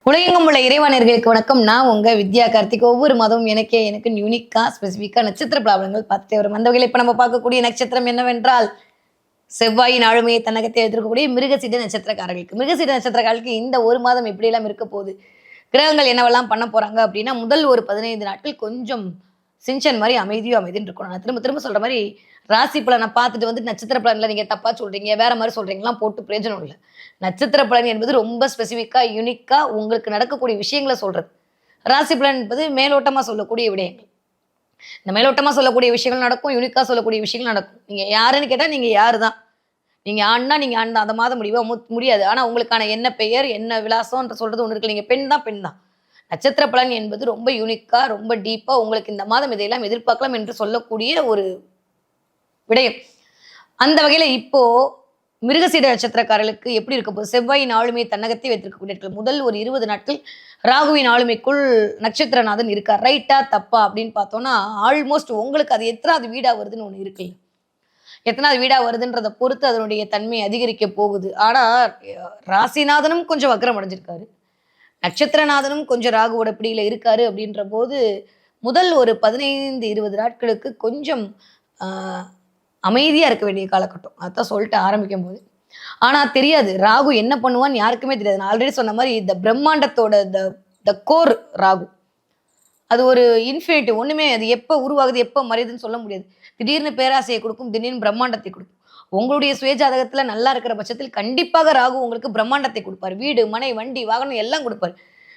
உலகெங்கும் உள்ள இறைவாணர்களுக்கு வணக்கம். நான் உங்க வித்யா கார்த்திக். ஒவ்வொரு மாதமும் எனக்கு யூனிக்கா ஸ்பெசிஃபிக்கா நட்சத்திர பிராபலங்கள் பார்த்துட்டே வரும். அந்த வகையில் இப்ப நம்ம பார்க்கக்கூடிய நட்சத்திரம் என்னவென்றால் செவ்வாயின் ஆளுமையை தன்னகத்தை எதிர்க்கக்கூடிய மிருகசீட நட்சத்திரக்காரர்களுக்கு. மிருகசீட நட்சத்திரக்காரர்களுக்கு இந்த ஒரு மாதம் எப்படியெல்லாம் இருக்க போகுது, கிரகங்கள் என்னவெல்லாம் பண்ண போறாங்க அப்படின்னா, முதல் ஒரு 15 நாட்கள் கொஞ்சம் சின்சன் மாதிரி அமைதின்னு இருக்கணும். நான் திரும்ப திரும்ப சொல்ற மாதிரி ராசி பலனை பார்த்துட்டு வந்து நட்சத்திர பலன்ல நீங்க தப்பா சொல்றீங்க, வேற மாதிரி சொல்றீங்கலாம் போட்டு பிரயோஜனம் இல்லை. நட்சத்திர பலன் என்பது ரொம்ப ஸ்பெசிஃபிக்கா யூனிக்கா உங்களுக்கு நடக்கக்கூடிய விஷயங்களை சொல்றது. ராசி பலன் என்பது மேலோட்டமா சொல்லக்கூடிய விடயங்கள். இந்த மேலோட்டமா சொல்லக்கூடிய விஷயங்கள் நடக்கும், யூனிக்கா சொல்லக்கூடிய விஷயங்கள் நடக்கும். நீங்க யாருன்னு கேட்டா நீங்க யாரு தான். நீங்க ஆண்னா நீங்க ஆண் தான். அந்த மாதம் முடியாது. ஆனா உங்களுக்கான என்ன பெயர், என்ன விலாசம்ன்ற சொல்றது ஒண்ணு இருக்கு. நீங்க பெண் தான் பெண் தான். நட்சத்திர பலன் என்பது ரொம்ப யூனிக்கா, ரொம்ப டீப்பா உங்களுக்கு இந்த மாதம் இதையெல்லாம் எதிர்பார்க்கலாம் என்று சொல்லக்கூடிய ஒரு விடயம். அந்த வகையில இப்போ மிருகசீட நட்சத்திரக்காரர்களுக்கு எப்படி இருக்க போகுது? செவ்வாயின் ஆளுமையை தன்னகத்தை வைத்திருக்கக்கூடிய நாட்கள். முதல் ஒரு 20 நாட்கள் ராகுவின் ஆளுமைக்குள் நட்சத்திரநாதன் இருக்கார். ரைட்டா தப்பா அப்படின்னு பார்த்தோம்னா, ஆல்மோஸ்ட் உங்களுக்கு அது எத்தனாவது வீடா வருதுன்னு ஒண்ணு இருக்குல்ல. எத்தனாவது வீடா வருதுன்றத பொறுத்து அதனுடைய தன்மை அதிகரிக்க போகுது. ஆனா ராசிநாதனும் கொஞ்சம் வக்ரம் அடைஞ்சிருக்காரு. நட்சத்திரநாதனும் கொஞ்சம் ராகுவோட பிடியில இருக்காரு அப்படின்ற போது, முதல் ஒரு 15, 20 நாட்களுக்கு கொஞ்சம் ஆ அமைதியா இருக்க வேண்டிய காலகட்டம். அதான் சொல்லிட்டு ஆரம்பிக்கும்போது. ஆனா தெரியாது. ராகு என்ன பண்ணுவான்னு யாருக்குமே தெரியாது. நான் ஆல்ரெடி சொன்ன மாரி இந்த பிரம்மாண்டத்தோட த கோர் ராகு. அது ஒரு இன்ஃபினிட்டி. ஒண்ணுமே அது எப்ப உருவாகுது, எப்ப மறையுதுன்னு சொல்ல முடியாது. திடீர்னு பேராசையை குடுக்கும், திடீர்னு பிரம்மாண்டத்தை குடுக்கும். உங்களுடைய சுய ஜாதகத்துல நல்லா இருக்கிற பட்சத்தில் கண்டிப்பாக ராகு உங்களுக்கு பிரம்மாண்டத்தை குடுப்பாரு. வீடு, மனை, வண்டி, வாகனம் எல்லாம் குடுப்பாரு.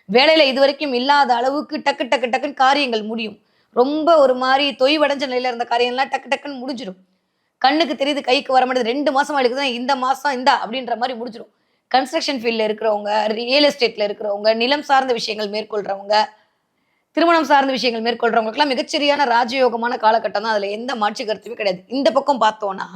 வேலையில இதுவரைக்கும் இல்லாத அளவுக்கு டக்குன்னு காரியங்கள் முடியும். ரொம்ப ஒரு மாரி தொய்வடைஞ்ச நிலையில இருந்த காரியம்லாம் டக்குன்னு முடிஞ்சிரும். கண்ணுக்கு தெரியுது, கைக்கு வர மாட்டேங்குது. 2 மாசமா எடுக்குதுன்னா, இந்த மாசம் இந்தா அப்படின்ற மாரி முடிஞ்சிரும். கன்ஸ்ட்ரக்ஷன் ஃபீல்ட்ல இருக்கிறவங்க, ரியல் எஸ்டேட்ல இருக்கிறவங்க, நிலம் சார்ந்த விஷயங்கள் மேற்கொள்றவங்க, திருமணம் சார்ந்த விஷயங்கள் மேற்கொள்றவங்களுக்கெல்லாம் மிகச்சரியான ராஜயோகமான காலகட்டம் தான். அதுல எந்த மாற்று கருத்துமே கிடையாது. இந்த பக்கம் பார்த்தோம்னா,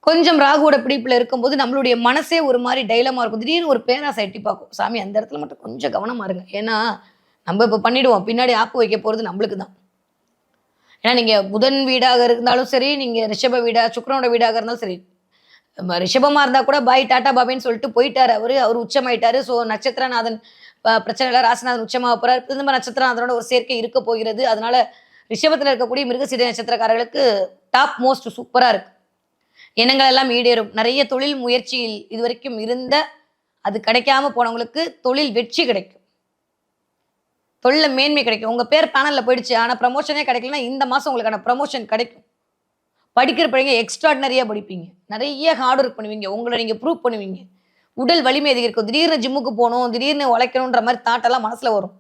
கொஞ்சம் ராகுவோட பிடிப்புல இருக்கும்போது நம்மளுடைய மனசே ஒரு மாரி டைலமா இருக்கும். திடீர்னு ஒரு பேராசை எட்டி பார்க்கும். சாமி அந்த இடத்துல மட்டும் கொஞ்சம் கவனமா இருங்க. ஏன்னா, நம்ம இப்ப பண்ணிடுவோம். பின்னாடி ஆப்பு வைக்க போறது நம்மளுக்கு தான். ஏன்னா நீங்க புதன் வீடாக இருந்தாலும் சரி, நீங்க ரிஷப வீடா, சுக்கிரனோட வீடாக இருந்தாலும் சரி. ரிஷபமா இருந்தா கூட பாய் டாடா பாபேன்னு சொல்லிட்டு போயிட்டாரு அவரு. அவரு உச்சமாயிட்டாரு. ஸோ நட்சத்திரநாதன் பிரச்சனை இல்ல. ராசிநாதன் உச்சமாக போறாரு. திரும்ப நட்சத்திரநாதனோட ஒரு சேர்க்கை இருக்க போகிறது. அதனால ரிஷபத்துல இருக்கக்கூடிய மிருகசீட நட்சத்திரக்காரர்களுக்கு டாப் மோஸ்ட் சூப்பரா இருக்கு. எண்ணங்கள் எல்லாம் ஈடேறும். நிறைய தொழில் முயற்சியில் இதுவரைக்கும் இருந்த அது கிடைக்காம போனவங்களுக்கு தொழில் வெற்றி கிடைக்கும். தொழில்ல மேன்மை கிடைக்கும். உங்க பேர் பேனல்ல போயிடுச்சு. ஆனா ப்ரமோஷனே கிடைக்கலன்னா, இந்த மாசம் உங்களுக்கான ப்ரமோஷன் கிடைக்கும். படிக்கிற பிள்ளைங்க எக்ஸ்ட்ராடினரியா படிப்பீங்க. நிறைய ஹார்ட் ஒர்க் பண்ணுவீங்க. உங்கள நீங்க ப்ரூவ் பண்ணுவீங்க. உடல் வலிமை அதிகரிக்கும். திடீர்னு ஜிம்முக்கு போணும், திடீர்னு உழைக்கணுன்ற மாரி தாட் எல்லாம் மனசுல வரும்.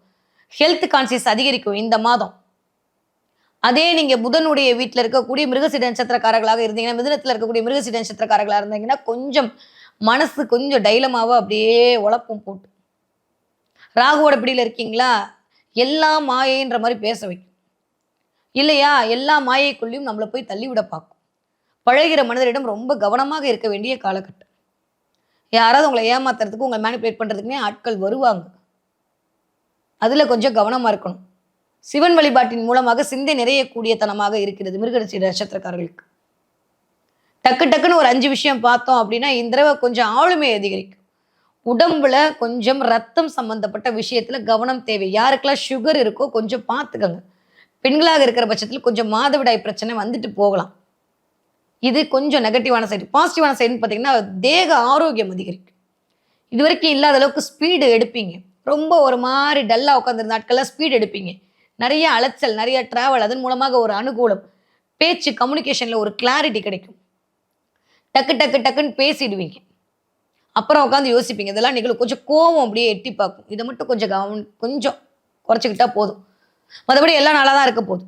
ஹெல்த் கான்ஷியஸ் அதிகரிக்கும் இந்த மாதம். அதே நீங்க புதனுடைய வீட்ல இருக்கக்கூடிய மிருகசீட நட்சத்திரக்காரர்களாக இருந்தீங்கன்னா, மிதுனத்துல இருக்கக்கூடிய மிருகசீட நட்சத்திரக்காரர்களா இருந்தீங்கன்னா, கொஞ்சம் மனசு கொஞ்சம் டைலமாவா அப்படியே உழப்பும் போட்டு. ராகுவோட பிடியில இருக்கீங்களா? எல்லாம் மாயைன்ற மாரி பேச வைக்கும். இல்லையா? எல்லா மாயைக்குள்ளயும் நம்மள போய் தள்ளிவிட பார்க்கும். பழகுற மனிதரிடம் ரொம்ப கவனமாக இருக்க வேண்டிய காலகட்டம். யாராவது உங்கள ஏமாத்துறதுக்கு, உங்கள மேனிபுலேட் பண்றதுக்குன்னே ஆட்கள் வருவாங்க. அதுல கொஞ்சம் கவனமா இருக்கணும். சிவன் வழிபாட்டின் மூலமாக சிந்தை நிறையக்கூடிய தனமாக இருக்கிறது மிருகசீட நட்சத்திரக்காரர்களுக்கு. டக்குன்னு ஒரு 5 விஷயம் பார்த்தோம் அப்படின்னா, இந்த தடவ கொஞ்சம் ஆளுமை அதிகரிக்கும். உடம்புல கொஞ்சம் ரத்தம் சம்பந்தப்பட்ட விஷயத்துல கவனம் தேவை. யாருக்கெல்லாம் சுகர் இருக்கோ கொஞ்சம் பார்த்துக்கங்க. பெண்களாக இருக்கிற பட்சத்தில் கொஞ்சம் மாதவிடாய் பிரச்சனை வந்துட்டு போகலாம். இது கொஞ்சம் நெகட்டிவான சைடு. பாசிட்டிவான சைடுன்னு பார்த்தீங்கன்னா, தேக ஆரோக்கியம் அதிகரிக்கும். இதுவரைக்கும் இல்லாத அளவுக்கு ஸ்பீடு எடுப்பீங்க. ரொம்ப ஒரு மாரி டல்லா உட்காந்துருந்த நாட்கள்லாம் ஸ்பீடு எடுப்பீங்க. நெறைய அலைச்சல், நெறைய டிராவல் அதன் மூலமாக ஒரு அனுகூலம். பேச்சு கம்யூனிகேஷன்ல ஒரு கிளாரிட்டி கிடைக்கும். டக்குன்னு பேசிடுவீங்க. அப்புறம் உட்காந்து யோசிப்பீங்க. இதெல்லாம் நிகழும். கொஞ்சம் கோவம் அப்படியே எட்டி பார்க்கும். இத மட்டும் கொஞ்சம் குறைச்சுக்கிட்டா போதும். மத்தபடி எல்லாம் நல்லா தான் இருக்க போகுது.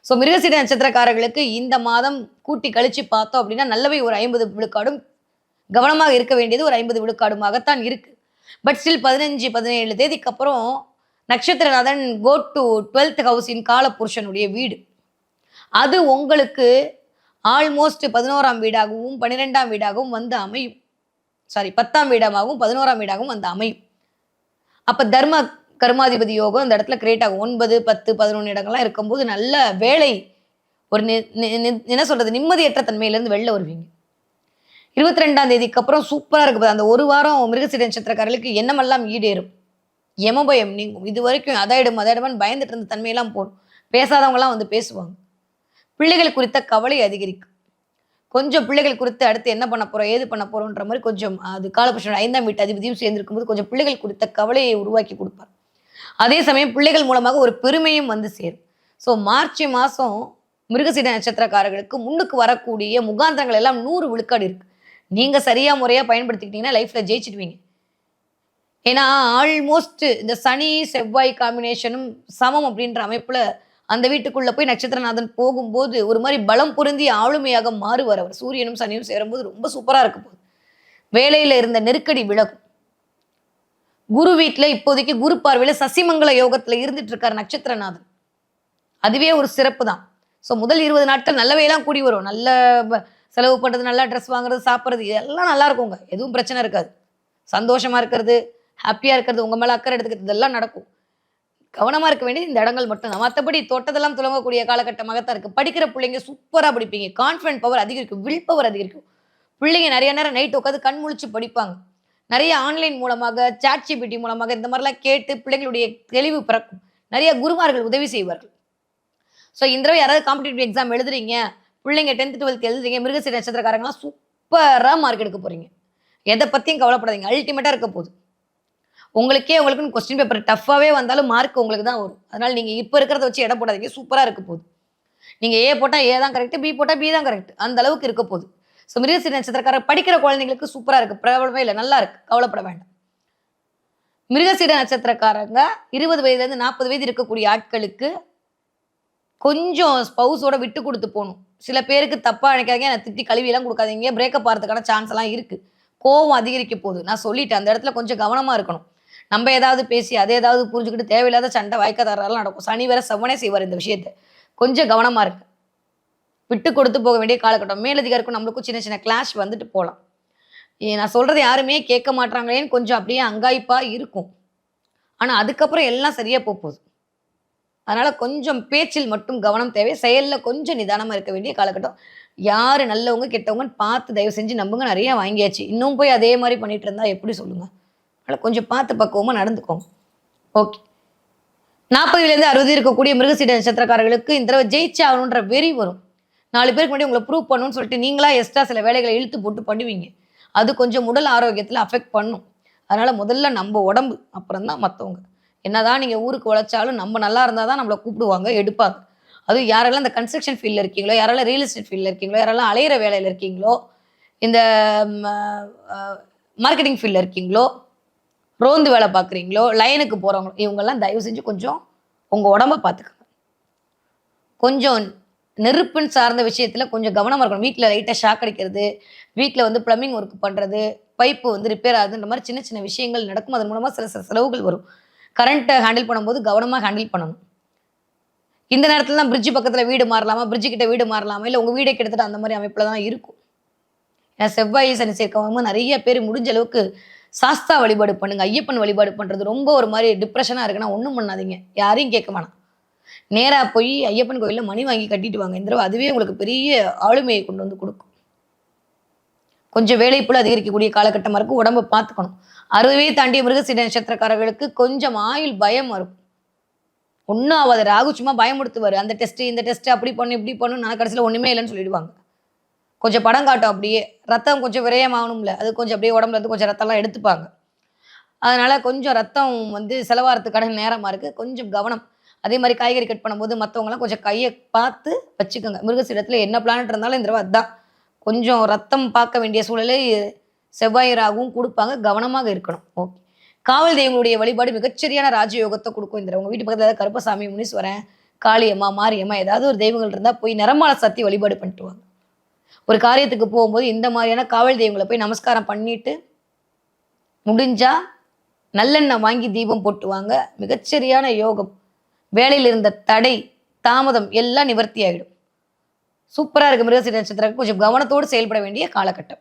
ஸோ மிருகசீட நட்சத்திரக்காரர்களுக்கு இந்த மாதம் கூட்டி கழிச்சு பார்த்தோம் அப்படின்னா, நல்லவை ஒரு 50 விழுக்காடும், கவனமாக இருக்க வேண்டியது ஒரு 50 விழுக்காடுமாகத்தான் இருக்கு. பட் ஸ்டில் 15, 17 தேதிக்கு அப்புறம் நட்சத்திரநாதன் கோ டூ 12th ஹவுஸின் காலபுருஷனுடைய வீடு. அது உங்களுக்கு ஆல்மோஸ்ட் 11ஆம் வீடாகவும், 12ஆம் வீடாகவும் வந்து அமையும். சாரி 10ஆம் வீடாகவும், 11ஆம் வீடாகவும் வந்து அமையும். அப்ப தர்ம கர்மாதிபதி யோகம் அந்த இடத்துல கிரியேட் ஆகும். 9, 10, 11 இடங்கள்லாம் இருக்கும்போது நல்ல வேலை ஒரு என்ன சொல்றது நிம்மதியற்ற தன்மையிலேருந்து வெளில வருவீங்க. 22ஆம் தேதிக்கு அப்புறம் சூப்பரா இருக்க போகுது. அந்த ஒரு வாரம் மிருகசீரிட நட்சத்திரக்காரர்களுக்கு எண்ணமெல்லாம் ஈடேறும். யமபயம் நீங்கும். இதுவரைக்கும் அதாயிடும் அதாயிடுமான்னு பயந்துட்டு இருந்த தன்மையெல்லாம் போடும். பேசாதவங்கலாம் வந்து பேசுவாங்க. பிள்ளைகள் குறித்த கவலை அதிகரிக்கும். கொஞ்சம் பிள்ளைகள் குறித்து அடுத்து என்ன பண்ண போறோம், ஏது பண்ண போறோம்ன்ற மாரி கொஞ்சம் அது காலபுருஷனோட 5ஆம் வீட்டு அதிபதியும் சேர்ந்திருக்கும்போது கொஞ்சம் பிள்ளைகள் குறித்த கவலையை உருவாக்கி குடுப்பார். அதே சமயம் பிள்ளைகள் மூலமாக ஒரு பெருமையும் வந்து சேரும். ஸோ மார்ச் மாசம் மிருகசீட நட்சத்திரக்காரர்களுக்கு முன்னுக்கு வரக்கூடிய முகாந்திரங்கள் எல்லாம் 100 விழுக்காடு இருக்கு. நீங்க சரியா முறையா பயன்படுத்திக்கிட்டீங்கன்னா லைஃப்ல ஜெயிச்சுடுவீங்க. ஏன்னா, ஆல்மோஸ்ட் இந்த சனி, செவ்வாய் காம்பினேஷனும் சமம் அப்படின்ற அமைப்புல அந்த வீட்டுக்குள்ள போய் நட்சத்திரநாதன் போகும்போது, ஒரு மாரி பலம் பொருந்திய ஆளுமையாக மாறுவார் அவர். சூரியனும், சனியும் சேரும்போது ரொம்ப சூப்பரா இருக்க போகுது. வேலையில இருந்த நெருக்கடி விலகும். குரு வீட்ல இப்போதைக்கு குரு பார்வையில சசிமங்கல யோகத்துல இருந்துட்டு இருக்காரு நட்சத்திரநாதன். அதுவே ஒரு சிறப்பு தான். ஸோ முதல் 20 நாட்கள் நல்லவையெல்லாம் கூடி வரும். நல்ல செலவு பண்றது, நல்லா ட்ரெஸ் வாங்குறது, சாப்பிடுறது இதெல்லாம் நல்லா இருக்குங்க. எதுவும் பிரச்சனை இருக்காது. சந்தோஷமா இருக்கிறது, ஹாப்பியா இருக்கிறது, உங்க மேல அக்கறை எடுத்துக்கிறது இதெல்லாம் நடக்கும். கவனமா இருக்க வேண்டியது இந்த இடங்கள் மட்டும் தான். மத்தபடி தொட்டதெல்லாம் துலங்கக்கூடிய காலகட்டமாகத்தான் இருக்கு. படிக்கிற பிள்ளைங்க சூப்பரா படிப்பீங்க. கான்ஃபிடன்ட் பவர் அதிகரிக்கும். வில் பவர் அதிகரிக்கும். பிள்ளைங்க நெறைய நேரம் நைட் உட்காந்து கண் முழிச்சு படிப்பாங்க. நெறைய ஆன்லைன் மூலமாக, சாட் ஜிபிடி மூலமாக இந்த மாரிலாம் கேட்டு பிள்ளைங்களுடைய தெளிவு பிறக்கும். நெறைய குருமார்கள் உதவி செய்வார்கள். ஸோ இந்த தடவை யாராவது காம்படிட்டிவ் எக்ஸாம் எழுதுறீங்க, பிள்ளைங்க 10த், 12த் எழுதுறீங்க, மிருகசீரிட நட்சத்திரக்காரங்கலாம் சூப்பரா மார்க் எடுக்க போறீங்க. எத பத்தியும் கவலைப்படாதீங்க. அல்டிமேட்டா இருக்க போகுது. உங்களுக்குன்னு கொஸ்டின் பேப்பர் டஃப்பாவே வந்தாலும் மார்க் உங்களுக்கு தான் வரும். அதனால நீங்க இப்ப இருக்கிறத வச்சு எடை போடாதீங்க. சூப்பரா இருக்க போகுது. நீங்க ஏ போட்டா ஏ தான் கரெக்ட், பி போட்டா பி தான் கரெக்ட். அந்த அளவுக்கு இருக்க போகுது. ஸோ மிருகசீரிட நட்சத்திரக்காரர் படிக்கிற குழந்தைங்களுக்கு சூப்பரா இருக்கு. ப்ராப்ளமே இல்ல. நல்லா இருக்கு. கவலைப்பட வேண்டாம். மிருகசீரிட நட்சத்திரக்காரங்க 20 வயதுலேருந்து 40 வயது இருக்கக்கூடிய ஆட்களுக்கு கொஞ்சம் ஸ்பவுஸோட விட்டு குடுத்து போணும். சில பேருக்கு தப்பா நினைக்காதீங்க. என்ன திட்டி கழுவிலாம் குடுக்காதீங்க. பிரேக்கப் ஆறதுக்கான சான்ஸ் எல்லாம் இருக்கு. கோவம் அதிகரிக்க போகுது. நான் சொல்லிட்டேன். அந்த இடத்துல கொஞ்சம் கவனமா இருக்கணும். நம்ம ஏதாவது பேசி, அதை ஏதாவது புரிஞ்சுக்கிட்டு தேவையில்லாத சண்டை வாய்க்காதாரெல்லாம் நடக்கும். சனி வேற செவ்வனே செய்வார் இந்த விஷயத்த. கொஞ்சம் கவனமா இருக்கு. விட்டு கொடுத்து போக வேண்டிய காலகட்டம். மேலதிகாரிக்கும் நம்மளுக்கும் சின்ன சின்ன கிளாஷ் வந்துட்டு போலாம். நான் சொல்றது யாருமே கேட்க மாட்றாங்களேன்னு கொஞ்சம் அப்படியே அங்காய்ப்பா இருக்கும். ஆனா அதுக்கப்புறம் எல்லாம் சரியா போகுது. அதனால கொஞ்சம் பேச்சில் மட்டும் கவனம் தேவை. செயல்ல கொஞ்சம் நிதானமா இருக்க வேண்டிய காலகட்டம். யாரு நல்லவங்க, கெட்டவங்கன்னு பார்த்து தயவு செஞ்சு நம்புங்க. நெறைய வாங்கியாச்சு. இன்னும் போய் அதே மாரி பண்ணிட்டு இருந்தா எப்படி சொல்லுங்க? அதனால கொஞ்சம் பார்த்து பக்குவமா நடந்துக்கோங்க. ஓகே. 40லேருந்து 60 இருக்கக்கூடிய மிருகசீட நட்சத்திரக்காரர்களுக்கு இந்த தடவ ஜெயிச்சே ஆகணுன்ற வெறி வரும். 4 பேருக்கு முன்னாடி உங்கள ப்ரூவ் பண்ணணும்னு சொல்லிட்டு நீங்களா எக்ஸ்ட்ரா சில வேலைகள இழுத்து போட்டு பண்ணுவீங்க. அது கொஞ்சம் உடல் ஆரோக்கியத்துல அஃபெக்ட் பண்ணும். அதனால முதல்ல நம்ப உடம்பு, அப்புறம் தான் மத்தவங்க. என்னதான் நீங்க ஊருக்கு உழைச்சாலும் நம்ம நல்லா இருந்தா தான் நம்மள கூப்பிடுவாங்க, எடுப்பாங்க. அதுவும் யாரெல்லாம் இந்த கன்ஸ்ட்ரக்ஷன் ஃபீல்ட்ல இருக்கீங்களோ, யாரெல்லாம் ரியல் எஸ்டேட் ஃபீல்ட்ல இருக்கீங்களோ, யாரெல்லாம் அலையிற வேலையில இருக்கீங்களோ, இந்த ம அ மார்க்கெட்டிங் ஃபீல்ட்ல இருக்கீங்களோ, ரோந்து வேலை பார்க்குறீங்களோ, லைனுக்கு போறவங்க இவங்கலாம் தயவு செஞ்சு கொஞ்சம் உங்க உடம்ப பார்த்துக்கங்க. கொஞ்சம் நெருப்புன்னு சார்ந்த விஷயத்துல கொஞ்சம் கவனமா இருக்கணும். வீட்ல லைட்டா ஷாக் அடிக்கிறது, வீட்ல வந்து பிளம்பிங் ஒர்க் பண்றது, பைப்பு வந்து ரிப்பேர் ஆகுதுன்ற மாரி சின்ன சின்ன விஷயங்கள் நடக்கும். அதன் மூலமா சில சில செலவுகள் வரும். கரண்ட்ட ஹேண்டில் பண்ணும்போது கவனமா ஹேண்டில் பண்ணணும். இந்த நேரத்துல தான் பிரிட்ஜ் பக்கத்துல வீடு மாறலாமா? பிரிட்ஜ் கிட்ட வீடு மாறலாமா? இல்ல உங்க வீடே கிட்டத்தட்ட அந்த மாரி அமைப்புல தான் இருக்கும். ஏன்னா செவ்வாய், சனி சேர்க்கவங்க நெறைய பேர் முடிஞ்ச அளவுக்கு சாஸ்தா வழிபாடு பண்ணுங்க. ஐயப்பன் வழிபாடு பண்றது ரொம்ப ஒரு மாரி டிப்ரஷனா இருக்குன்னா ஒண்ணும் பண்ணாதீங்க. யாரையும் கேட்க வேணாம். நேரா போய் ஐயப்பன் கோயில்ல மணி வாங்கி கட்டிட்டு வாங்க. இந்த தடவ அதுவே உங்களுக்கு பெரிய ஆளுமையை கொண்டு வந்து குடுக்கும். கொஞ்சம் வேலைப்பளு அதிகரிக்கக்கூடிய காலகட்டமா இருக்கும். உடம்ப பார்த்துக்கணும். 60 தாண்டிய மிருகசீட நட்சத்திரக்காரர்களுக்கு கொஞ்சம் ஆயுள் பயம் வரும். ஒண்ணும் ஆவாது. ராகு சும்மா பயமுறுத்துவாரு. அந்த டெஸ்ட், இந்த டெஸ்ட் அப்படி பண்ணு, இப்படி பண்ணுன்னு நான் கடைசியில ஒண்ணுமே இல்லன்னு சொல்லிடுவாங்க. கொஞ்சம் படம் காட்டும் அப்படியே. ரத்தம் கொஞ்சம் விரயமாகணும்ல. அது கொஞ்சம் அப்படியே உடம்புல இருந்து கொஞ்சம் ரத்தம்லாம் எடுத்துப்பாங்க. அதனால கொஞ்சம் ரத்தம் வந்து செலவாறதுக்கான நேரமா இருக்கு. கொஞ்சம் கவனம். அதே மாரி காய்கறி கட் பண்ணும்போது மத்தவங்கலாம் கொஞ்சம் கைய பார்த்து வச்சுக்கோங்க. மிருகசீடத்துல என்ன பிளானட் இருந்தாலும் இந்த தடவ அதான். கொஞ்சம் ரத்தம் பார்க்க வேண்டிய சூழலை செவ்வாய், ராகுவும் குடுப்பாங்க. கவனமாக இருக்கணும். ஓகே. காவல் தெய்வங்களுடைய வழிபாடு மிகச்சரியான ராஜயோகத்த குடுக்கும். இந்த உங்க வீட்டு பக்கத்துல ஏதாவது கருப்பசாமி, முனீஸ்வரன், காளியம்மா, மாரியம்மா ஏதாவது ஒரு தெய்வங்கள் இருந்தா போய் நிறமாலை சாத்தி வழிபாடு பண்ணிட்டு வாங்க. ஒரு காரியத்துக்கு போகும்போது இந்த மாரியான காவல் தெய்வங்கள போய் நமஸ்காரம் பண்ணிட்டு, முடிஞ்சா நல்லெண்ணெய் வாங்கி தீபம் போட்டு வாங்க. மிகச்சரியான யோகம். வேலையில இருந்த தடை, தாமதம் எல்லாம் நிவர்த்தி ஆயிடும். சூப்பரா இருக்கு மிருகசீட நட்சத்திரம். கொஞ்சம் கவனத்தோடு செயல்பட வேண்டிய காலகட்டம்.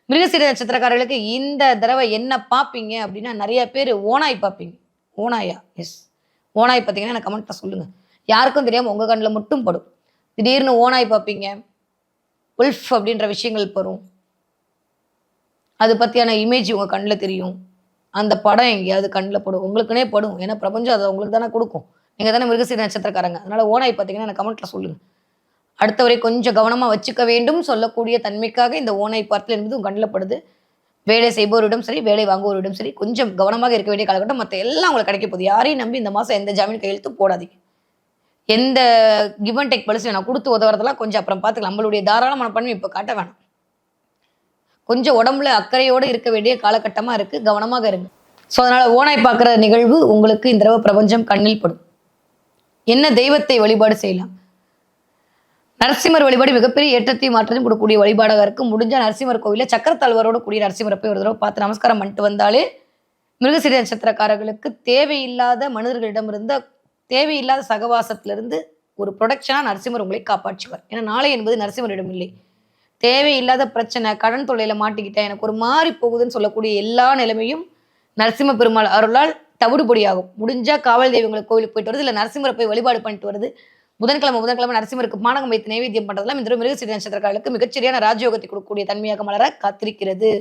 மிருகசீட நட்சத்திரக்காரர்களுக்கு இந்த தடவை என்ன பார்ப்பீங்க அப்படின்னா, நெறைய பேரு ஓநாய் பார்ப்பீங்க. ஓநாயா? எஸ். ஓநாய் பார்த்தீங்கன்னா எனக்கு கமெண்ட்ல சொல்லுங்க. யாருக்கும் தெரியாம உங்க கண்ல மட்டும் படும். திடீர்னு ஓநாய் பார்ப்பீங்க. உல்ஃப் அப்படின்ற விஷயங்கள் வரும். அது பற்றியான இமேஜ் உங்கள் கண்ணில் தெரியும். அந்த படம் எங்கேயாவது கண்ணில் படும். உங்களுக்குன்னே படும். ஏன்னா பிரபஞ்சம் அதை உங்களுக்கு தானே கொடுக்கும். நீங்க தானே மிருகசீர நட்சத்திரக்காரங்க. அதனால ஓநாய் பார்த்தீங்கன்னா எனக்கு கமெண்ட்ல சொல்லுங்க. அடுத்தவரை கொஞ்சம் கவனமா வச்சுக்க வேண்டும் சொல்லக்கூடிய தன்மைக்காக இந்த ஓநாய் பார்த்தல் என்பது உங்க கண்ணில் படுது. வேலை செய்பவரிடம் சரி, வேலை வாங்குவோரிடம் சரி, கொஞ்சம் கவனமாக இருக்க வேண்டிய காலகட்டம். மத்த எல்லாம் உங்களுக்கு கிடைக்க போகுது. யாரையும் நம்பி இந்த மாசம் எந்த ஜாமீன் கையெழுத்தும் போடாதீங்க. எந்த கிவ் அண்ட் டேக் பாலிசி நான் குடுத்து உதவுறதெல்லாம் கொஞ்சம் அப்புறம் பார்த்துக்கலாம். நம்மளுடைய தாராள மனப்பான்மை இப்ப காட்ட வேணாம். கொஞ்சம் உடம்புல அக்கறையோடு இருக்க வேண்டிய காலகட்டமா இருக்கு. கவனமாக இருங்க. ஸோ அதனால ஓநாய் பார்க்குற நிகழ்வு உங்களுக்கு இந்த தடவ பிரபஞ்சம் கண்ணில் படும். என்ன தெய்வத்தை வழிபாடு செய்யலாம்? நரசிம்மர் வழிபாடு மிகப்பெரிய ஏற்றத்தையும் மாற்றத்தையும் கொடுக்கக்கூடிய வழிபாடாக இருக்கும். முடிஞ்சா நரசிம்மர் கோவில்ல சக்கரத்தாழ்வாரோட கூடிய நரசிம்மரை போய் ஒரு தடவை பார்த்து நமஸ்காரம் பண்ணிட்டு வந்தாலே மிருகசீர நட்சத்திரக்காரர்களுக்கு தேவையில்லாத மனிதர்களிடமிருந்த தேவையில்லாத சகவாசத்திலிருந்து ஒரு ப்ரொடக்ஷனா நரசிம்மர் உங்களை காப்பாற்றுவார். ஏன்னா நாளை என்பது நரசிம்மரிடம் இல்லை. தேவையில்லாத பிரச்சனை, கடன் தொல்லையில மாட்டிக்கிட்டேன், எனக்கு ஒரு மாறி போகுதுன்னு சொல்லக்கூடிய எல்லா நிலைமையும் நரசிம்ம பெருமாள் அருளால் தவிடுபொடியாகும். முடிஞ்சா காவல் தெய்வங்களுக்கு கோவிலுக்கு போயிட்டு வருது, இல்லை நரசிம்மரை போய் வழிபாடு பண்ணிட்டு வருது. புதன்கிழமை நரசிம்மருக்கு பானகம் வைத்து நைவேத்தியம் பண்றதெல்லாம் இந்த மிருகசீர நட்சத்திரக்காரர்களுக்கு மிகச்சரியான ராஜயோகத்தை கொடுக்கக்கூடிய தன்மையாக மலர காத்திருக்கிறது.